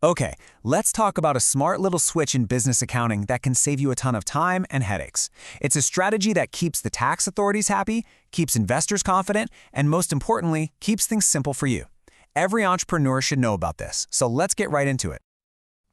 Okay, let's talk about a smart little switch in business accounting that can save you a ton of time and headaches. It's a strategy that keeps the tax authorities happy, keeps investors confident, and most importantly, keeps things simple for you. Every entrepreneur should know about this, so let's get right into it.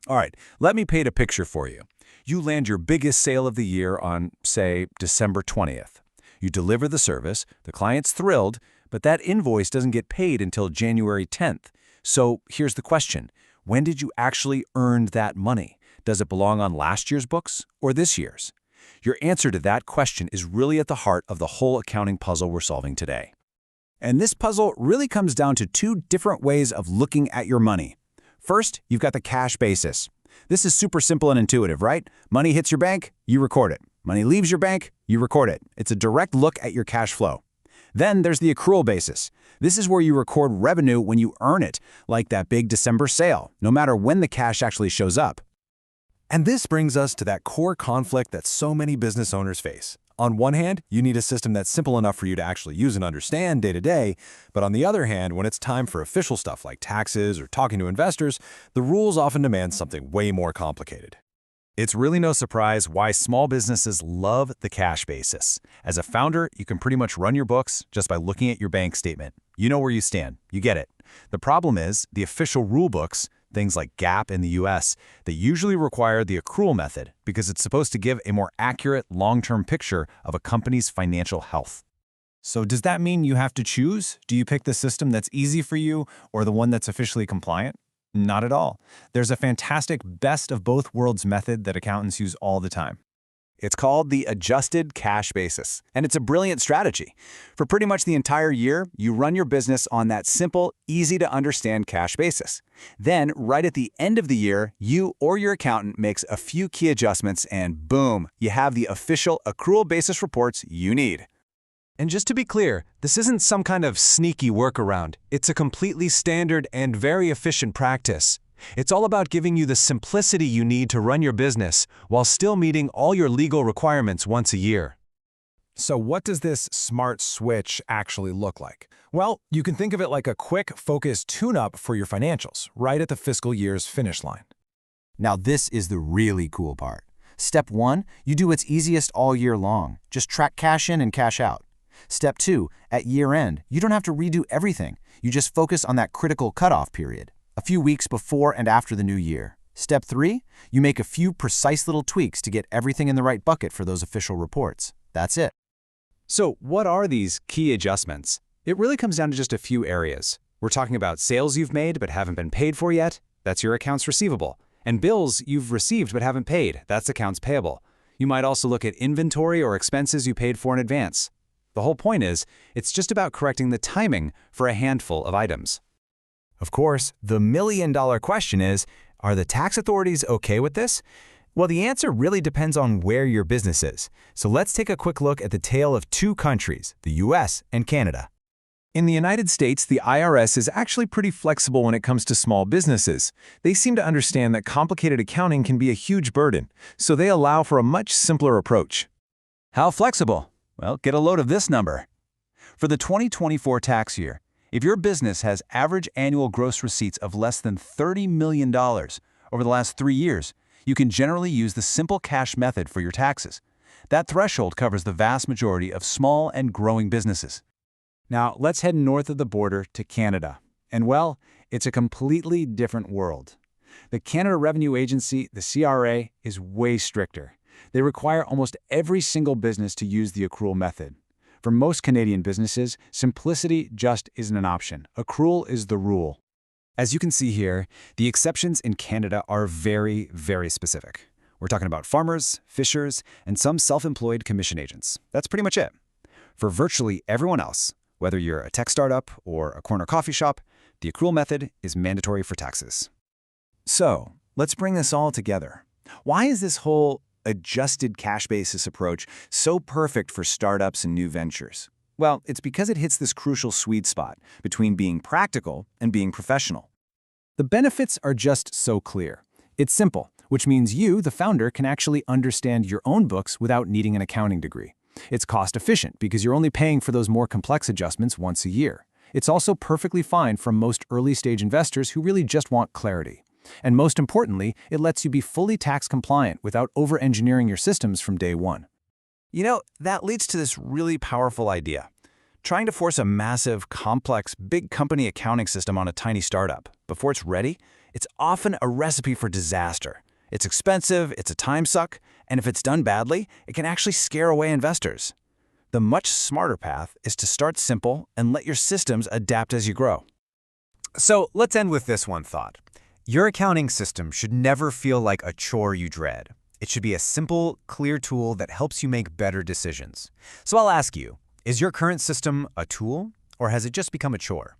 All right, let me paint a picture for you. You land your biggest sale of the year on, say, December 20th. You deliver the service, the client's thrilled, but that invoice doesn't get paid until January 10th. So here's the question. When did you actually earn that money? Does it belong on last year's books or this year's? Your answer to that question is really at the heart of the whole accounting puzzle we're solving today. And this puzzle really comes down to two different ways of looking at your money. First, you've got the cash basis. This is super simple and intuitive, right? Money hits your bank, you record it. Money leaves your bank, you record it. It's a direct look at your cash flow. Then there's the accrual basis. This is where you record revenue when you earn it, like that big December sale, no matter when the cash actually shows up. And this brings us to that core conflict that so many business owners face. On one hand, you need a system that's simple enough for you to actually use and understand day to day, but on the other hand, when it's time for official stuff like taxes or talking to investors, the rules often demand something way more complicated. It's really no surprise why small businesses love the cash basis. As a founder, you can pretty much run your books just by looking at your bank statement. You know where you stand. You get it. The problem is, the official rule books, things like GAAP in the US, they usually require the accrual method because it's supposed to give a more accurate long-term picture of a company's financial health. So does that mean you have to choose? Do you pick the system that's easy for you or the one that's officially compliant? Not at all. There's a fantastic best of both worlds method that accountants use all the time. It's called the adjusted cash basis, and it's a brilliant strategy. For pretty much the entire year, you run your business on that simple, easy-to-understand cash basis. Then, right at the end of the year, you or your accountant makes a few key adjustments, and boom, you have the official accrual basis reports you need. And just to be clear, this isn't some kind of sneaky workaround. It's a completely standard and very efficient practice. It's all about giving you the simplicity you need to run your business while still meeting all your legal requirements once a year. So what does this smart switch actually look like? Well, you can think of it like a quick, focused tune-up for your financials, right at the fiscal year's finish line. Now this is the really cool part. Step 1, you do what's easiest all year long. Just track cash in and cash out. Step 2, at year end, you don't have to redo everything. You just focus on that critical cutoff period, a few weeks before and after the new year. Step 3, you make a few precise little tweaks to get everything in the right bucket for those official reports. That's it. So what are these key adjustments? It really comes down to just a few areas. We're talking about sales you've made but haven't been paid for yet. That's your accounts receivable. And bills you've received but haven't paid. That's accounts payable. You might also look at inventory or expenses you paid for in advance. The whole point is, it's just about correcting the timing for a handful of items. Of course, the million-dollar question is, are the tax authorities okay with this? Well, the answer really depends on where your business is. So let's take a quick look at the tale of two countries, the US and Canada. In the United States, the IRS is actually pretty flexible when it comes to small businesses. They seem to understand that complicated accounting can be a huge burden, so they allow for a much simpler approach. How flexible? Well, get a load of this number. For the 2024 tax year, if your business has average annual gross receipts of less than $30 million over the last 3 years, you can generally use the simple cash method for your taxes. That threshold covers the vast majority of small and growing businesses. Now, let's head north of the border to Canada. And well, it's a completely different world. The Canada Revenue Agency, the CRA, is way stricter. They require almost every single business to use the accrual method. For most Canadian businesses, simplicity just isn't an option. Accrual is the rule. As you can see here, the exceptions in Canada are very, very specific. We're talking about farmers, fishers, and some self-employed commission agents. That's pretty much it. For virtually everyone else, whether you're a tech startup or a corner coffee shop, the accrual method is mandatory for taxes. So, let's bring this all together. Why is this whole adjusted cash basis approach so perfect for startups and new ventures? Well, it's because it hits this crucial sweet spot between being practical and being professional. The benefits are just so clear. It's simple, which means you, the founder, can actually understand your own books without needing an accounting degree. It's cost efficient because you're only paying for those more complex adjustments once a year. It's also perfectly fine for most early-stage investors who really just want clarity. And most importantly, it lets you be fully tax compliant without over-engineering your systems from day one. You know, that leads to this really powerful idea. Trying to force a massive, complex, big company accounting system on a tiny startup before it's ready, it's often a recipe for disaster. It's expensive, it's a time suck, and if it's done badly, it can actually scare away investors. The much smarter path is to start simple and let your systems adapt as you grow. So let's end with this one thought. Your accounting system should never feel like a chore you dread. It should be a simple, clear tool that helps you make better decisions. So I'll ask you, is your current system a tool, or has it just become a chore?